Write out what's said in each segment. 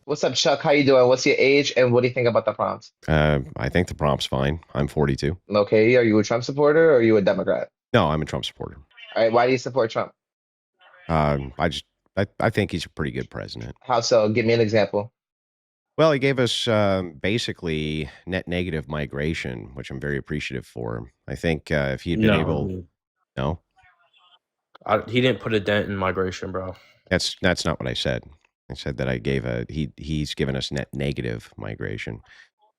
What's up, Chuck? How you doing? What's your age, and what do you think about the prompt? I think the prompt's fine. I'm 42. Okay, are you a Trump supporter or are you a Democrat? No, I'm a Trump supporter. All right, why do you support Trump? I just I think he's a pretty good president. How so? Give me an example. Well, he gave us basically net negative migration, which I'm very appreciative for. I think if he'd been able, No, no, he didn't put a dent in migration, bro. that's not what I said. I said that I gave he's given us net negative migration.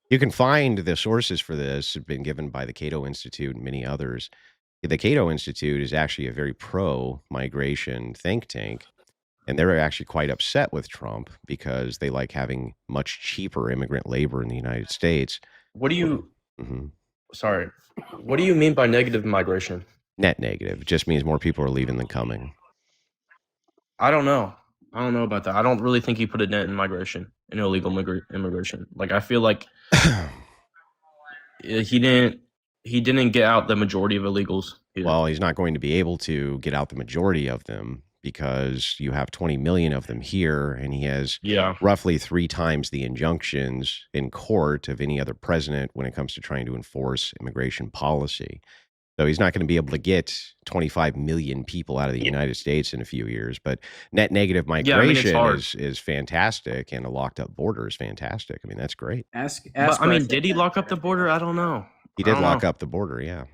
You can find the sources for this have been given by the Cato Institute and many others. The Cato Institute is actually a very pro migration think tank. And they're actually quite upset with Trump because they like having much cheaper immigrant labor in the United States. What do you? Mhm. Sorry, what do you mean by negative migration? Net negative. It just means more people are leaving than coming. I don't know. I don't know about that. I don't really think he put a dent in migration, in illegal immigration. Like I feel like he didn't. He didn't get out the majority of illegals. Either. Well, he's not going to be able to get out the majority of them because you have 20 million of them here, and he has roughly 3 times the injunctions in court of any other president when it comes to trying to enforce immigration policy. So he's not going to be able to get 25 million people out of the United States in a few years. But net negative migration is fantastic, and a locked up border is fantastic. I mean, that's great. But I mean, did he lock up the border? I don't know. He did lock up the border, yeah.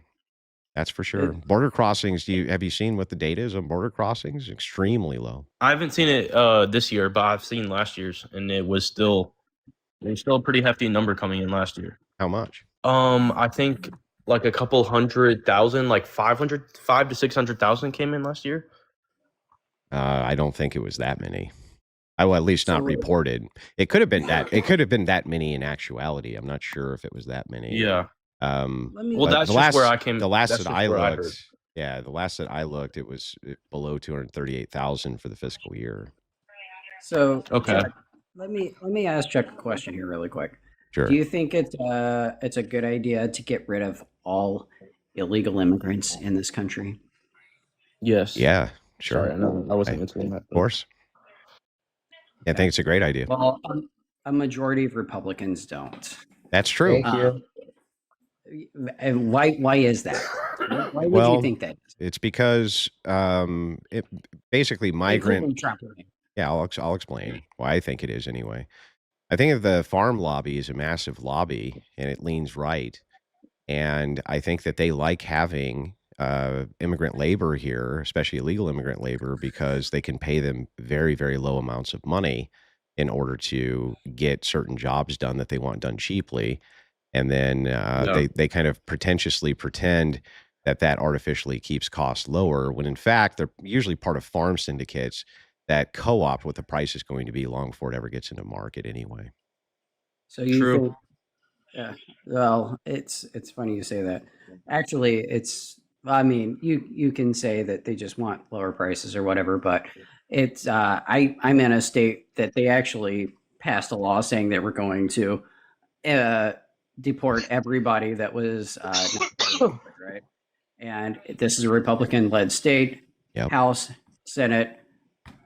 That's for sure. Border crossings, have you seen what the data is on border crossings? Extremely low. I haven't seen it this year, but I've seen last year's, and it was still a pretty hefty number coming in last year. How much? I think like a couple 100,000, like 500 to 600,000 came in last year. I don't think it was that many. I will at least not reported. It could have been that. It could have been that many in actuality. I'm not sure if it was that many. Yeah. Well, that's just where I came. The last that I looked, the last that I looked, it was below 238,000 for the fiscal year. So okay, Chuck, let me ask Chuck a question here really quick. Sure. Do you think it's a good idea to get rid of all illegal immigrants in this country? Yes. Yeah. Sure. Sorry, I wasn't answering that. Of course. I think it's a great idea. Well, a majority of Republicans don't. That's true. Thank you. And why is that? Why would you think that is? It's because it basically migrant. Yeah, I'll explain why I think it is anyway. I think the farm lobby is a massive lobby, and it leans right. And I think that they like having immigrant labor here, especially illegal immigrant labor, because they can pay them very, very low amounts of money in order to get certain jobs done that they want done cheaply. And then they kind of pretentiously pretend that artificially keeps costs lower, when in fact they're usually part of farm syndicates that co-opt what the price is going to be long before it ever gets into market anyway. So you think, yeah, well, it's funny you say that. Actually, I mean, you can say that they just want lower prices or whatever, but it's I'm in a state that they actually passed a law saying that we're going to deport everybody that was not right. And this is a Republican-led state, House, Senate,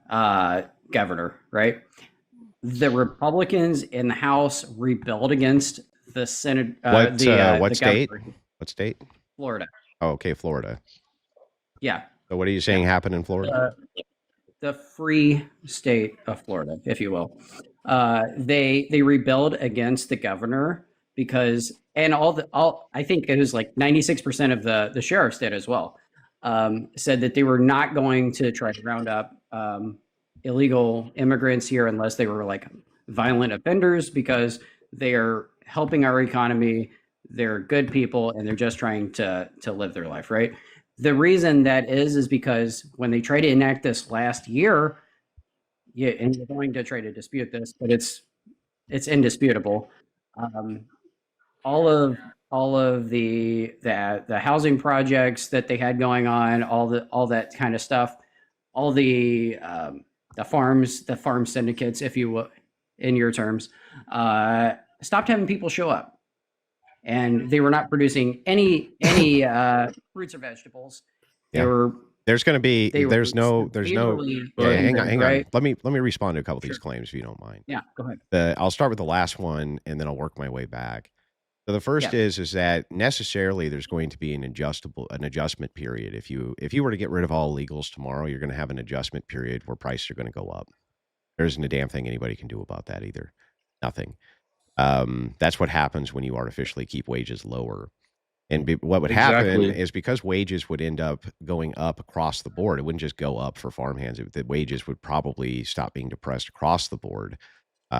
governor, right? The Republicans in the House rebelled against the Senate. What state? Governor. What state? Florida. Oh, okay, Florida. Yeah. So what are you saying happened in Florida? The free state of Florida, if you will. They rebelled against the governor because, and I think it was like 96% of the sheriffs did as well, said that they were not going to try to round up illegal immigrants here unless they were like violent offenders, because they are helping our economy. They're good people and they're just trying to live their life, right? The reason that is because when they tried to enact this last year, and we're going to try to dispute this, but it's indisputable. All of the housing projects that they had going on, all that kind of stuff, all the farm syndicates, if you will, in your terms, stopped having people show up. And they were not producing any fruits or vegetables. They were There's going to be They there's no severely yeah, hang hindered, on, hang right? on. Let me respond to a couple of these Sure. claims if you don't mind. Yeah, go ahead. I'll start with the last one and then I'll work my way back. So the first Yeah. is that necessarily there's going to be an adjustment period. If you were to get rid of all illegals tomorrow, you're going to have an adjustment period where prices are going to go up. There isn't a damn thing anybody can do about that either. Nothing. That's what happens when you artificially keep wages lower. And what would happen Exactly. is because wages would end up going up across the board, it wouldn't just go up for farmhands. The wages would probably stop being depressed across the board.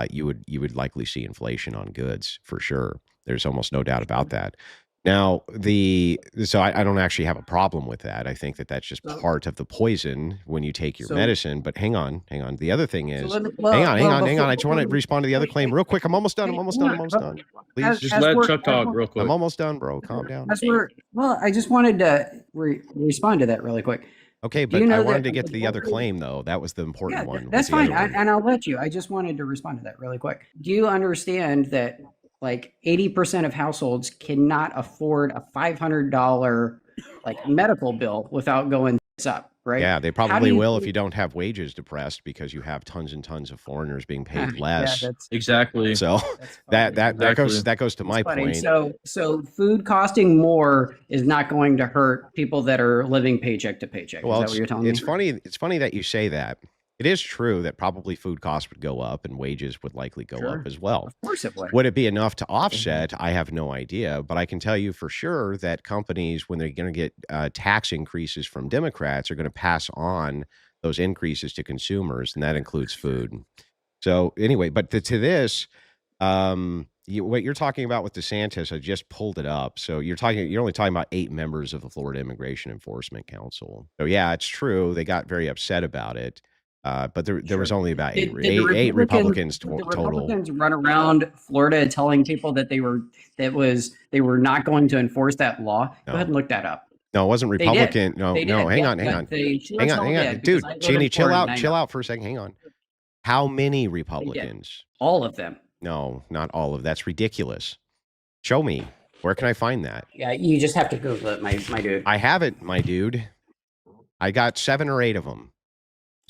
You would likely see inflation on goods for sure. There's almost no doubt about that. Now, so I don't actually have a problem with that. I think that that's just part of the poison when you take your medicine. But hang on. The other thing is, hang on. I just want to respond to the other claim real quick. I'm almost done. Please Just let Chuck talk real quick. I'm almost done, bro. Calm down. I just wanted to respond to that really quick. Okay, but I wanted to get to the other claim, though. That was the important one. That's fine, and I'll let you. I just wanted to respond to that really quick. Do you understand that like 80% of households cannot afford a $500 like medical bill without going up, right? Yeah, they probably will if you don't have wages depressed because you have tons and tons of foreigners being paid less. Exactly. So that goes to my point. So food costing more is not going to hurt people that are living paycheck to paycheck. Well, is that what you're telling me? It's funny that you say that. It is true that probably food costs would go up and wages would likely go up as well. Of course it would. Would it be enough to offset? I have no idea, but I can tell you for sure that companies, when they're going to get tax increases from Democrats, are going to pass on those increases to consumers, and that includes food. So anyway, but to this, what you're talking about with DeSantis, I just pulled it up. So you're only talking about 8 members of the Florida Immigration Enforcement Council. So yeah, it's true. They got very upset about it. But there was only about eight Republicans total. Did Republicans run around Florida telling people that they were not going to enforce that law? Go ahead and look that up. No, it wasn't Republican. No, hang on. Dude, Cheney, chill out for a second. Hang on. How many Republicans? All of them. No, not all of. That's ridiculous. Show me. Where can I find that? Yeah, you just have to Google it, my dude. I have it, my dude. I got 7 or 8 of them.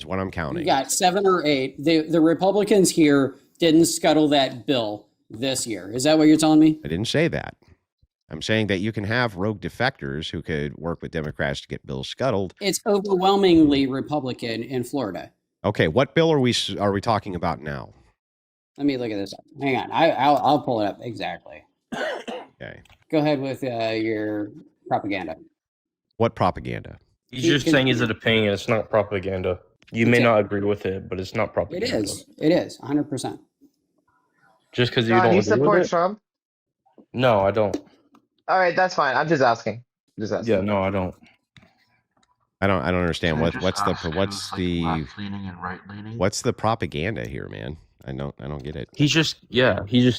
Is what I'm counting. You got 7 or 8. The Republicans here didn't scuttle that bill this year. Is that what you're telling me? I didn't say that. I'm saying that you can have rogue defectors who could work with Democrats to get bills scuttled. It's overwhelmingly Republican in Florida. Okay, what bill are we talking about now? Let me look at this. Hang on, I'll pull it up exactly. Okay. Go ahead with your propaganda. What propaganda? He's just saying his opinion. It's not propaganda. You may not agree with it, but it's not propaganda. It is 100%. Just because you don't agree support with it? Trump? No, I don't. All right, that's fine. I'm just asking. Yeah, no, I don't. I don't understand what's the left-leaning and right-leaning? What's the propaganda here, man? I don't get it. He's just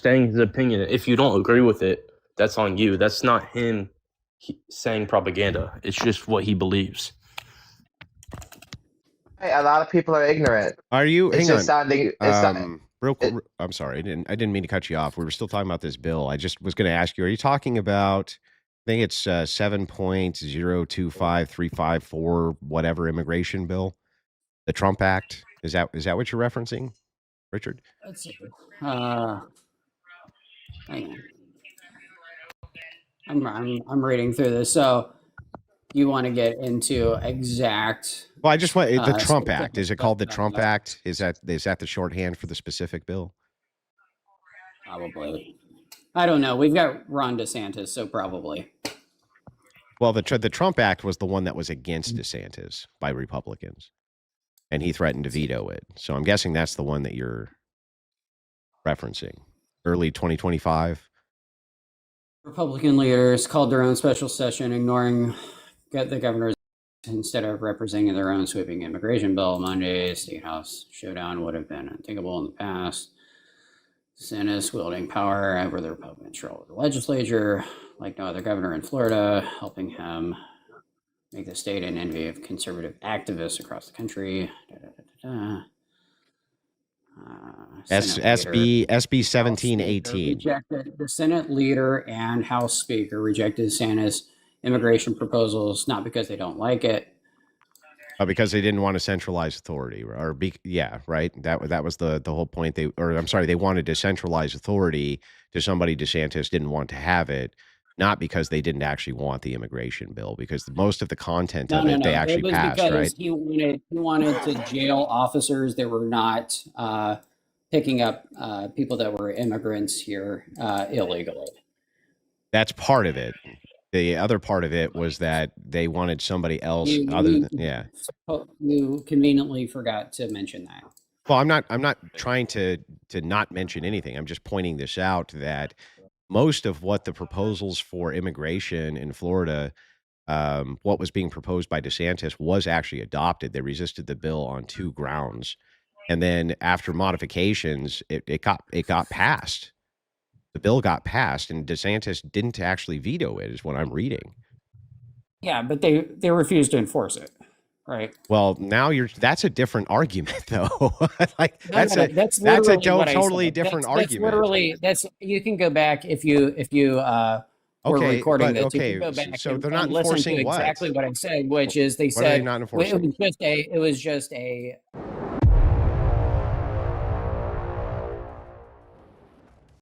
saying his opinion. If you don't agree with it, that's on you. That's not him saying propaganda. It's just what he believes. Hey, a lot of people are ignorant. Are you? It's hang just on. sounding. Real quick. I'm sorry. I didn't mean to cut you off. We were still talking about this bill. I just was going to ask you. Are you talking about? I think it's 7.025354 whatever immigration bill, the Trump Act. Is that what you're referencing, Richard? Let's see. Hang on. I'm reading through this. So you want to get into exact? Well, I just want the Trump Act. Is it called the Trump Act? Is that the shorthand for the specific bill? Probably. I don't know. We've got Ron DeSantis, so probably. Well, the Trump Act was the one that was against DeSantis by Republicans, and he threatened to veto it. So I'm guessing that's the one that you're referencing. Early 2025. Republican leaders called their own special session, ignoring the governor's instead of representing their own sweeping immigration bill. Monday, State House showdown would have been unthinkable in the past. DeSantis wielding power over the Republican control of the legislature, like no other governor in Florida, helping him make the state an envy of conservative activists across the country. SB 1718. The Senate leader and House Speaker rejected DeSantis' immigration proposals, not because they don't like it, Because they didn't want to centralize authority, yeah, right. That was the whole point. I'm sorry, they wanted to centralize authority to somebody DeSantis didn't want to have it, not because they didn't actually want the immigration bill, because most of the content of it they actually passed, because right? he wanted to jail officers that were not picking up people that were immigrants here illegally. That's part of it. The other part of it was that they wanted somebody else You conveniently forgot to mention that. Well, I'm not trying to not mention anything. I'm just pointing this out that most of what the proposals for immigration in Florida, what was being proposed by DeSantis was actually adopted. They resisted the bill on 2 grounds. And then after modifications, it got passed. The bill got passed, and DeSantis didn't actually veto it, is what I'm reading. Yeah, but they refused to enforce it, right? Well, now that's a different argument, though. Like that's a totally different argument. You can go back if you were recording this. Okay, you can go back so they're and not listen enforcing to what? exactly what I said, which is they What are they said not enforcing? it was just a